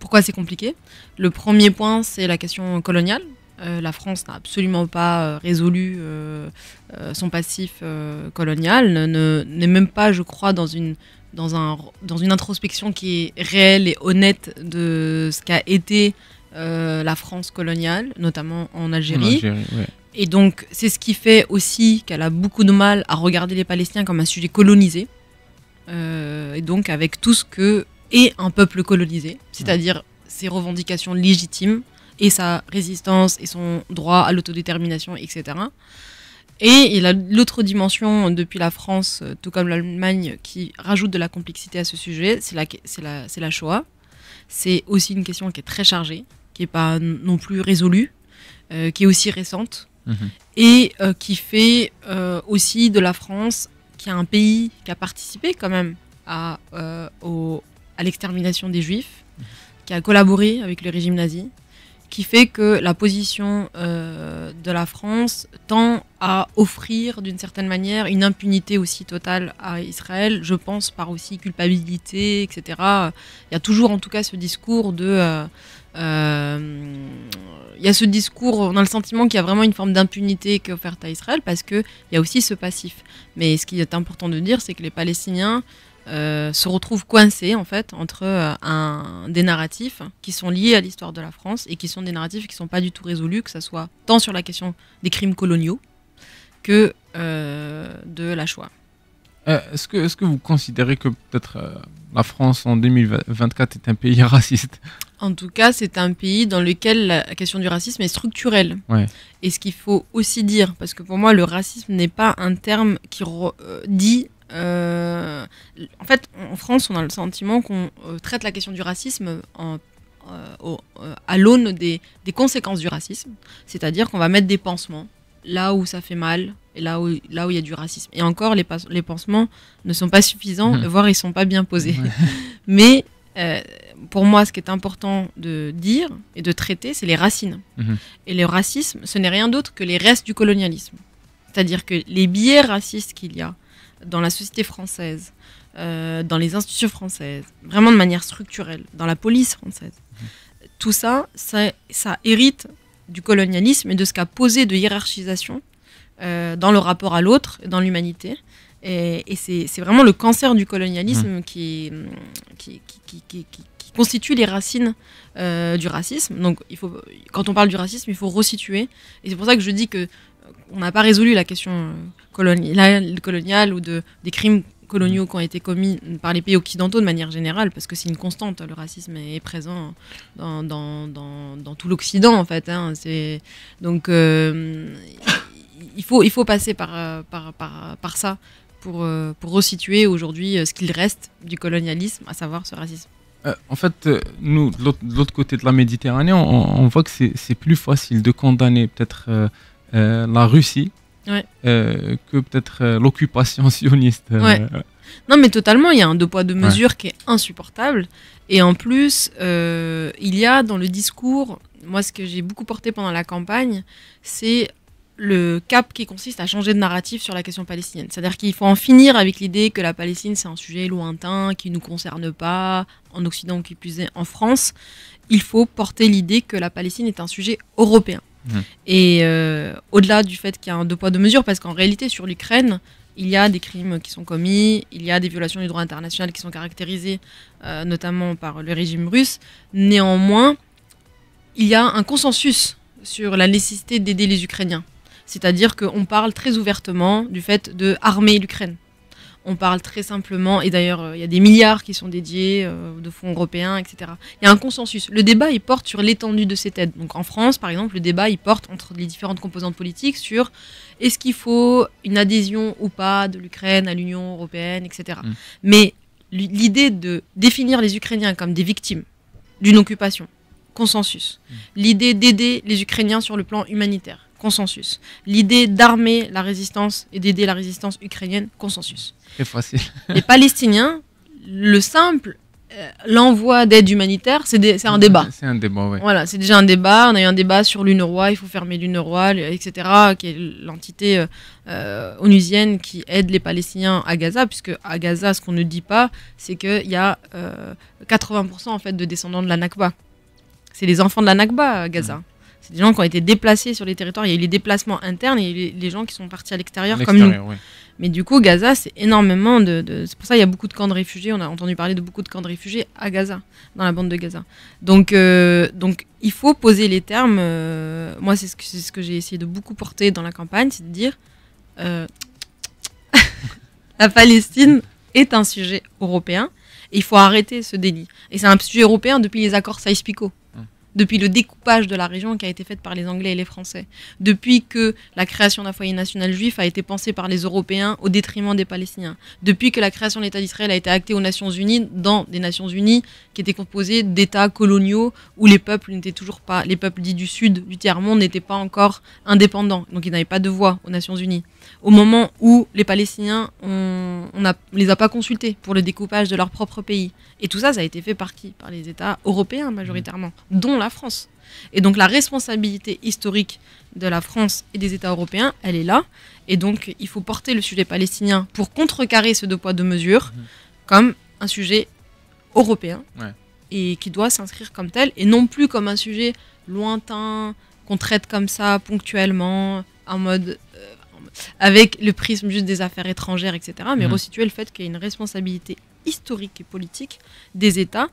pourquoi c'est compliqué. Le premier point, c'est la question coloniale. La France n'a absolument pas résolu son passif colonial, n'est même pas, je crois, dans une introspection qui est réelle et honnête de ce qu'a été la France coloniale, notamment en Algérie. Et donc, c'est ce qui fait aussi qu'elle a beaucoup de mal à regarder les Palestiniens comme un sujet colonisé, et donc avec tout ce que est un peuple colonisé, c'est-à-dire ses revendications légitimes, et sa résistance et son droit à l'autodétermination, etc. Et il y a l'autre dimension depuis la France, tout comme l'Allemagne, qui rajoute de la complexité à ce sujet, c'est la Shoah. C'est aussi une question qui est très chargée, qui n'est pas non plus résolue, qui est aussi récente, et qui fait aussi de la France, qui est un pays qui a participé quand même à l'extermination des Juifs, qui a collaboré avec le régime nazi, qui fait que la position de la France tend à offrir d'une certaine manière une impunité aussi totale à Israël, je pense par aussi culpabilité, etc. Il y a toujours en tout cas ce discours il y a ce discours, on a le sentiment qu'il y a vraiment une forme d'impunité qui est offerte à Israël parce qu'il y a aussi ce passif. Mais ce qui est important de dire, c'est que les Palestiniens se retrouvent coincés en fait entre des narratifs qui sont liés à l'histoire de la France et qui sont des narratifs qui ne sont pas du tout résolus, que ce soit tant sur la question des crimes coloniaux que de la Shoah. Est-ce que vous considérez que peut-être la France en 2024 est un pays raciste? En tout cas, c'est un pays dans lequel la question du racisme est structurelle. Et ce qu'il faut aussi dire, parce que pour moi, le racisme n'est pas un terme qui dit... en fait, en France, on a le sentiment qu'on traite la question du racisme à l'aune des conséquences du racisme. C'est-à-dire qu'on va mettre des pansements là où ça fait mal et là où il y a du racisme. Et encore, les pansements ne sont pas suffisants, voire ils ne sont pas bien posés. Mais pour moi, ce qui est important de dire et de traiter, c'est les racines. Et le racisme, ce n'est rien d'autre que les restes du colonialisme. C'est-à-dire que les biais racistes qu'il y a dans la société française, dans les institutions françaises, vraiment de manière structurelle, dans la police française, tout ça, ça hérite du colonialisme et de ce qu'a posé de hiérarchisation dans le rapport à l'autre, dans l'humanité. Et c'est vraiment le cancer du colonialisme qui constitue les racines du racisme. Donc, quand on parle du racisme, il faut resituer. Et c'est pour ça que je dis qu'on n'a pas résolu la question coloniale ou des crimes coloniaux qui ont été commis par les pays occidentaux de manière générale, parce que c'est une constante, le racisme est présent dans tout l'Occident en fait. Donc il faut passer par ça pour resituer aujourd'hui ce qu'il reste du colonialisme, à savoir ce racisme. En fait, nous, de l'autre côté de la Méditerranée, on voit que c'est plus facile de condamner peut-être la Russie Ouais. que peut-être l'occupation sioniste. Ouais. Non, mais totalement, il y a un deux poids, deux Ouais. mesures qui est insupportable. Et en plus, il y a dans le discours, moi, ce que j'ai beaucoup porté pendant la campagne, c'est le cap qui consiste à changer de narratif sur la question palestinienne. C'est-à-dire qu'il faut en finir avec l'idée que la Palestine, c'est un sujet lointain, qui ne nous concerne pas, en Occident ou qui plus est en France. Il faut porter l'idée que la Palestine est un sujet européen. Et au-delà du fait qu'il y a un deux poids, deux mesures, parce qu'en réalité, sur l'Ukraine, il y a des crimes qui sont commis, il y a des violations du droit international qui sont caractérisées, notamment par le régime russe. Néanmoins, il y a un consensus sur la nécessité d'aider les Ukrainiens. C'est-à-dire qu'on parle très ouvertement du fait de armer l'Ukraine. On parle très simplement, et d'ailleurs, il y a des milliards qui sont dédiés de fonds européens, etc. Il y a un consensus. Le débat, il porte sur l'étendue de cette aide. Donc en France, par exemple, le débat, il porte entre les différentes composantes politiques sur est-ce qu'il faut une adhésion ou pas de l'Ukraine à l'Union européenne, etc. Mais l'idée de définir les Ukrainiens comme des victimes d'une occupation, consensus. L'idée d'aider les Ukrainiens sur le plan humanitaire, consensus. L'idée d'armer la résistance et d'aider la résistance ukrainienne, consensus. Très facile. Les Palestiniens, le simple l'envoi d'aide humanitaire, c'est un débat. C'est un débat, oui. Voilà, c'est déjà un débat. On a eu un débat sur l'UNRWA, il faut fermer l'UNRWA, etc., qui est l'entité onusienne qui aide les Palestiniens à Gaza, puisque à Gaza, ce qu'on ne dit pas, c'est qu'il y a 80% en fait, de descendants de la Nakba. C'est les enfants de la Nakba à Gaza. C'est des gens qui ont été déplacés sur les territoires. Il y a eu les déplacements internes et il y a eu les gens qui sont partis à l'extérieur comme nous. Oui. Mais du coup, Gaza, c'est énormément c'est pour ça qu'il y a beaucoup de camps de réfugiés. On a entendu parler de beaucoup de camps de réfugiés à Gaza, dans la bande de Gaza. Donc il faut poser les termes. Moi, c'est ce que j'ai essayé de beaucoup porter dans la campagne, c'est de dire la Palestine est un sujet européen et il faut arrêter ce déni. Et c'est un sujet européen depuis les accords Sykes-Picot. Depuis le découpage de la région qui a été fait par les Anglais et les Français, depuis que la création d'un foyer national juif a été pensée par les Européens au détriment des Palestiniens, depuis que la création de l'État d'Israël a été actée aux Nations Unies, dans des Nations Unies qui étaient composées d'États coloniaux où les peuples n'étaient toujours pas, les peuples dits du Sud, du tiers-monde, n'étaient pas encore indépendants, donc ils n'avaient pas de voix aux Nations Unies. Au moment où les Palestiniens, on les a pas consultés pour le découpage de leur propre pays. Et tout ça, ça a été fait par qui? Par les États européens majoritairement, dont la France. Et donc la responsabilité historique de la France et des États européens, elle est là. Et donc il faut porter le sujet palestinien pour contrecarrer ce deux poids deux mesures comme un sujet européen et qui doit s'inscrire comme tel et non plus comme un sujet lointain qu'on traite comme ça ponctuellement en mode avec le prisme juste des affaires étrangères, etc. Mais resituer le fait qu'il y a une responsabilité historique et politique des États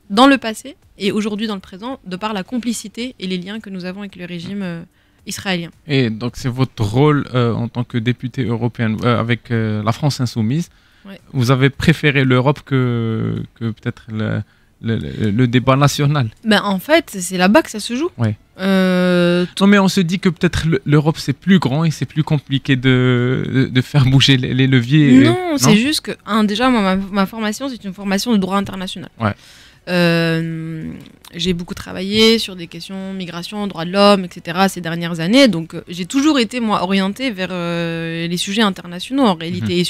dans le passé et aujourd'hui dans le présent, de par la complicité et les liens que nous avons avec le régime israélien. Et donc c'est votre rôle en tant que député européen avec la France insoumise. Ouais. Vous avez préféré l'Europe que peut-être le débat national. Ben, en fait, c'est là-bas que ça se joue. Ouais. Non, mais on se dit que peut-être l'Europe c'est plus grand et c'est plus compliqué de faire bouger les leviers. Non, c'est juste que déjà moi, ma formation c'est une formation de droit international. Ouais. J'ai beaucoup travaillé sur des questions migration, droits de l'homme, etc. ces dernières années, donc j'ai toujours été moi orientée vers les sujets internationaux en réalité. Et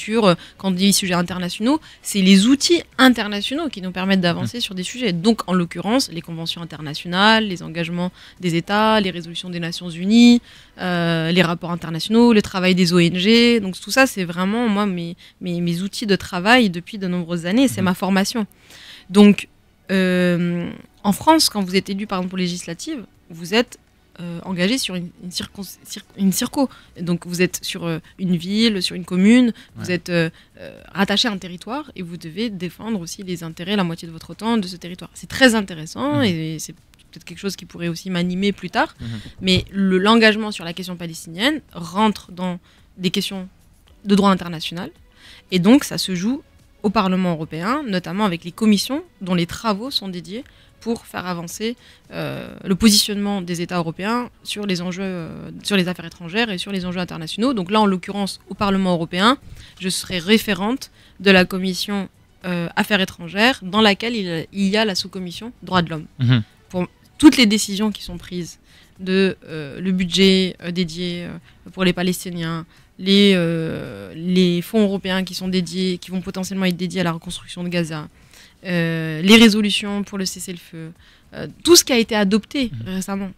quand on dit sujets internationaux, c'est les outils internationaux qui nous permettent d'avancer sur des sujets. Donc en l'occurrence, les conventions internationales, les engagements des États, les résolutions des Nations Unies, les rapports internationaux, le travail des ONG. Donc tout ça, c'est vraiment moi mes outils de travail depuis de nombreuses années. C'est ma formation. Donc en France, quand vous êtes élu par exemple aux législatives, vous êtes engagé sur une circo. Donc vous êtes sur une ville, sur une commune, vous êtes rattaché à un territoire et vous devez défendre aussi les intérêts, la moitié de votre temps de ce territoire. C'est très intéressant et c'est peut-être quelque chose qui pourrait aussi m'animer plus tard. Mais l'engagement sur la question palestinienne rentre dans des questions de droit international et donc ça se joue au Parlement européen, notamment avec les commissions dont les travaux sont dédiés pour faire avancer le positionnement des États européens sur les enjeux, sur les affaires étrangères et sur les enjeux internationaux. Donc là, en l'occurrence, au Parlement européen, je serai référente de la commission Affaires étrangères, dans laquelle il y a la sous-commission Droits de l'homme. Pour toutes les décisions qui sont prises, le budget dédié pour les Palestiniens, les fonds européens qui vont potentiellement être dédiés à la reconstruction de Gaza, les résolutions pour le cessez-le-feu, tout ce qui a été adopté récemment,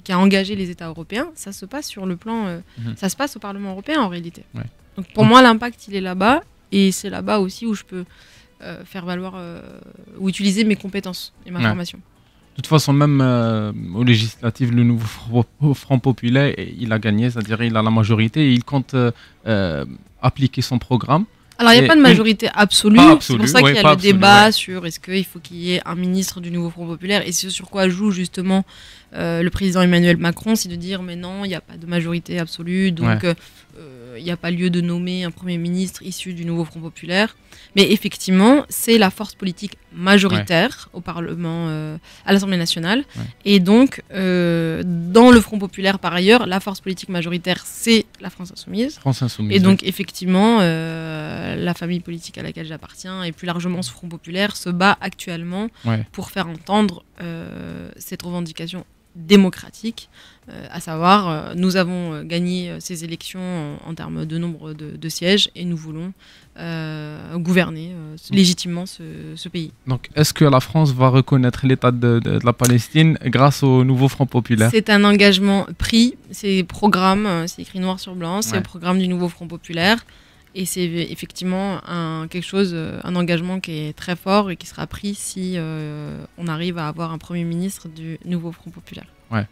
qui a engagé les États européens, ça se passe sur le plan, ça se passe au Parlement européen en réalité. Ouais. Donc pour moi, l'impact, il est là-bas, et c'est là-bas aussi où je peux faire valoir ou utiliser mes compétences et ma formation. De toute façon, même aux législatives, le nouveau Front populaire, il a gagné, c'est-à-dire il a la majorité et il compte appliquer son programme. Alors, il n'y a pas de majorité absolue. C'est pour ça qu'il y a le débat sur est-ce qu'il faut qu'il y ait un ministre du nouveau Front populaire, et c'est sur quoi joue justement le président Emmanuel Macron, c'est de dire mais non, il n'y a pas de majorité absolue, donc il n'y a pas lieu de nommer un Premier ministre issu du nouveau Front populaire. Mais effectivement, c'est la force politique majoritaire au Parlement, à l'Assemblée nationale. Et donc, dans le Front populaire, par ailleurs, la force politique majoritaire, c'est la France insoumise. Et donc, effectivement, la famille politique à laquelle j'appartiens, et plus largement ce Front populaire, se bat actuellement pour faire entendre cette revendication démocratique, à savoir nous avons gagné ces élections en termes de nombre de sièges, et nous voulons gouverner légitimement ce pays. Donc est-ce que la France va reconnaître l'État de la Palestine grâce au nouveau Front populaire? C'est un engagement pris, c'est programme, c'est écrit noir sur blanc, c'est le programme du nouveau Front populaire. Et c'est effectivement un engagement qui est très fort et qui sera pris si on arrive à avoir un Premier ministre du nouveau Front populaire. Ouais.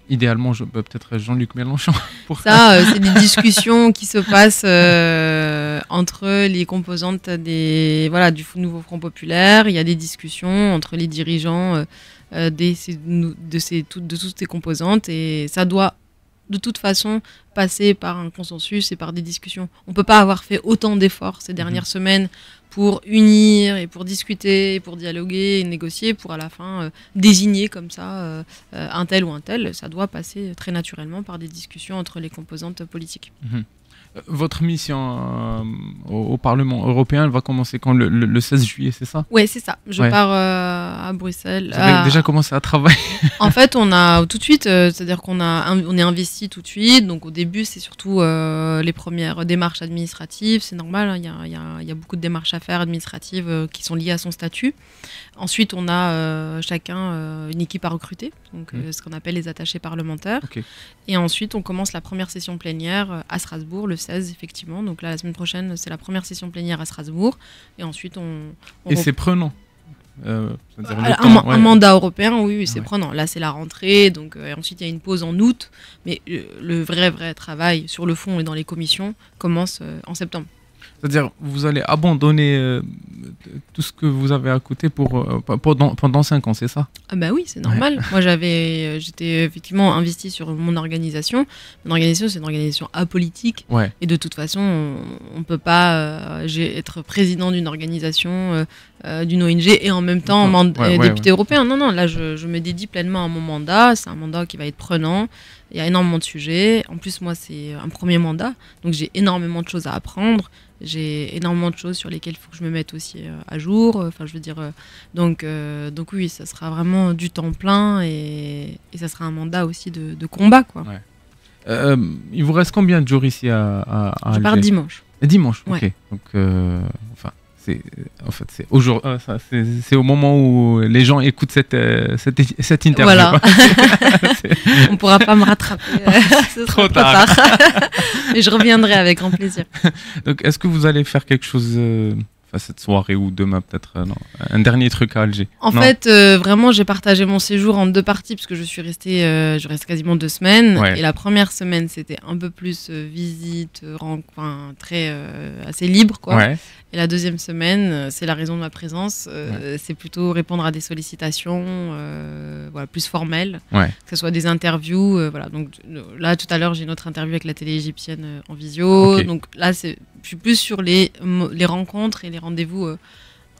Idéalement, peut-être Jean-Luc Mélenchon. Pour ça, c'est des discussions qui se passent entre les composantes du nouveau Front populaire. Il y a des discussions entre les dirigeants de toutes ces composantes, et ça doit de toute façon passer par un consensus et par des discussions. On ne peut pas avoir fait autant d'efforts ces dernières semaines pour unir et pour discuter, et pour dialoguer et négocier, pour à la fin désigner comme ça un tel ou un tel. Ça doit passer très naturellement par des discussions entre les composantes politiques. Votre mission au Parlement européen, elle va commencer quand, le 16 juillet, c'est ça? Oui, c'est ça. Je pars à Bruxelles. Vous avez déjà commencé à travailler? En fait, on a tout de suite, c'est-à-dire on est investi tout de suite. Donc au début, c'est surtout les premières démarches administratives. C'est normal, hein, il y a beaucoup de démarches à faire administratives qui sont liées à son statut. Ensuite, on a chacun une équipe à recruter, donc ce qu'on appelle les attachés parlementaires. Et ensuite, on commence la première session plénière à Strasbourg, le 16, effectivement. Donc là, la semaine prochaine, c'est la première session plénière à Strasbourg. Et ensuite, Et c'est prenant un mandat européen, oui, c'est prenant. Là, c'est la rentrée. Donc, ensuite, il y a une pause en août. Mais le vrai travail sur le fond et dans les commissions commence en septembre. C'est-à-dire, vous allez abandonner tout ce que vous avez à côté pendant 5 ans, c'est ça? Ah bah oui, c'est normal. Moi, j'étais effectivement investie sur mon organisation. Mon organisation, c'est une organisation apolitique. Et de toute façon, on ne peut pas être président d'une organisation, d'une ONG, et en même temps député européen. Non, là, je me dédie pleinement à mon mandat. C'est un mandat qui va être prenant. Il y a énormément de sujets. En plus, moi, c'est un premier mandat. Donc, j'ai énormément de choses à apprendre. J'ai énormément de choses sur lesquelles il faut que je me mette aussi à jour. Enfin, je veux dire, donc oui, ça sera vraiment du temps plein, et ça sera un mandat aussi de combat, quoi. Il vous reste combien de jours ici à Je pars dimanche. Dimanche, ok. Donc, c'est au moment où les gens écoutent cette interview. Voilà. On ne pourra pas me rattraper. Trop tard. Mais je reviendrai avec grand plaisir. Donc, est-ce que vous allez faire quelque chose cette soirée ou demain, peut-être un dernier truc à Alger? En fait, vraiment, j'ai partagé mon séjour en 2 parties, parce que je reste quasiment 2 semaines. Et la première semaine, c'était un peu plus visite, assez libre, quoi. Et la deuxième semaine, c'est la raison de ma présence, c'est plutôt répondre à des sollicitations plus formelles, que ce soit des interviews. Donc là, tout à l'heure, j'ai une autre interview avec la télé égyptienne en visio. Donc là, je suis plus sur les rencontres et les rendez-vous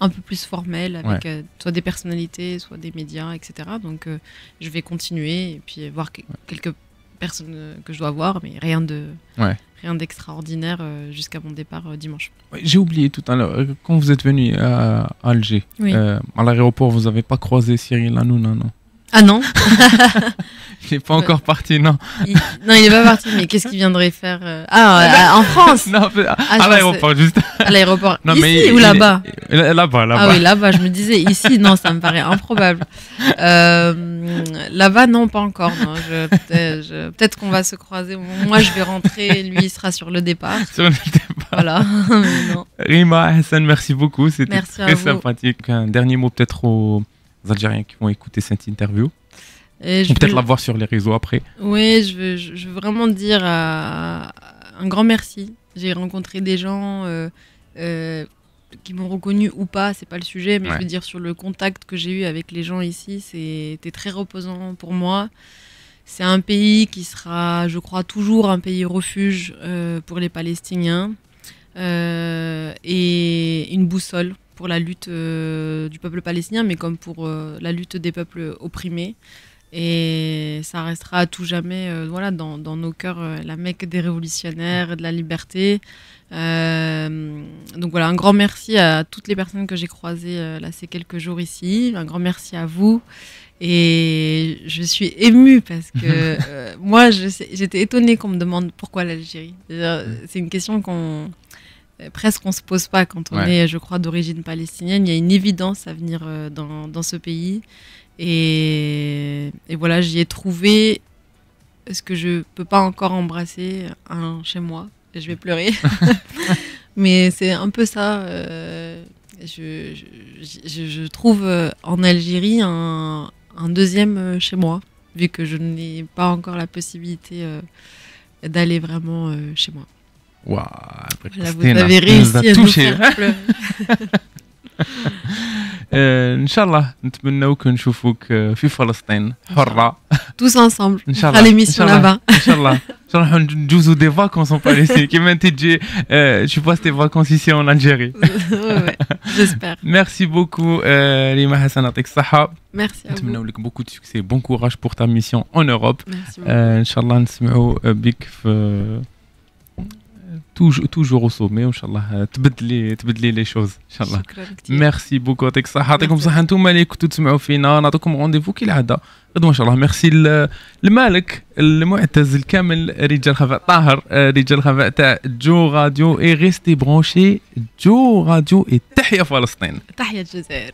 un peu plus formel avec Ouais. soit des personnalités, soit des médias, etc. Donc je vais continuer et puis voir quelques personnes que je dois voir, mais Ouais. rien d'extraordinaire jusqu'à mon départ dimanche. Ouais, j'ai oublié tout à l'heure, quand vous êtes venu à Alger, Oui. à l'aéroport, vous n'avez pas croisé Cyril Hanouna, non? Ah non, Il n'est pas encore parti, non? non, il est pas parti, mais qu'est-ce qu'il viendrait faire en France? Non, à l'aéroport, juste. À l'aéroport. Non, Ici mais ou là-bas? Là-bas, là-bas. Ah oui, là-bas, je me disais, ici, non, ça me paraît improbable. Là-bas, non, pas encore. Non. Peut-être qu'on va se croiser. Moi, je vais rentrer, lui, il sera sur le départ. Sur le départ. Voilà. Mais non. Rima, Hassan, merci beaucoup. C'était Merci à très vous. sympathique. Un dernier mot peut-être aux Algériens qui vont écouter cette interview. Et je Ou peut-être veux- la voir sur les réseaux après. Oui, je veux vraiment dire un grand merci. J'ai rencontré des gens qui m'ont reconnu ou pas, c'est pas le sujet, mais Ouais. je veux dire sur le contact que j'ai eu avec les gens ici, c'était très reposant pour moi. C'est un pays qui sera, je crois, toujours un pays refuge pour les Palestiniens et une boussole pour la lutte du peuple palestinien, mais comme pour la lutte des peuples opprimés. Et ça restera à tout jamais voilà, dans nos cœurs la Mecque des révolutionnaires, de la liberté. Donc voilà, un grand merci à toutes les personnes que j'ai croisées là, ces quelques jours ici. Un grand merci à vous. Et je suis émue parce que moi, j'étais étonnée qu'on me demande pourquoi l'Algérie. C'est une question presque on se pose pas quand on Ouais. est, je crois, d'origine palestinienne. Il y a une évidence à venir dans ce pays. Et voilà, j'y ai trouvé ce que je peux pas encore embrasser chez moi. Et je vais pleurer. Mais c'est un peu ça. Je trouve en Algérie un deuxième chez moi, vu que je n'ai pas encore la possibilité d'aller vraiment chez moi. Waouh, Voilà, vous avez réussi à nous faire pleurer. ان شاء الله نتمنوك نشوفوك في فلسطين حرة Tous ensemble. ان On شاء fera الله l'émission là-bas. ان شاء الله ان شاء الله ندوزو دي فاكونس en Palestine كيما انت تجي tu passes tes vacances ici en Algérie. Ouais, j'espère. Merci beaucoup Rima Hassan, يعطيك الصحة. Merci à vous. نتمنوا لك beaucoup de succès, bon courage pour ta mission en Europe. Merci beaucoup. ان شاء الله نسمعوا بك في toujours au sommet وان شاء الله تبدلي لي شوز ان شاء الله. شكرا كتير. ميرسي بوكو، يعطيك الصحة، يعطيكم ميرسي. الصحة انتم اللي كنتوا تسمعوا فينا. نعطيكم رونديفو كالعادة غدوة ان شاء الله. ميرسي لمالك المعتز الكامل، رجال خفاء طاهر، رجال خفاء تاع جو راديو، اي ريستي برونشي جو راديو، تحيا فلسطين. تحية الجزائر.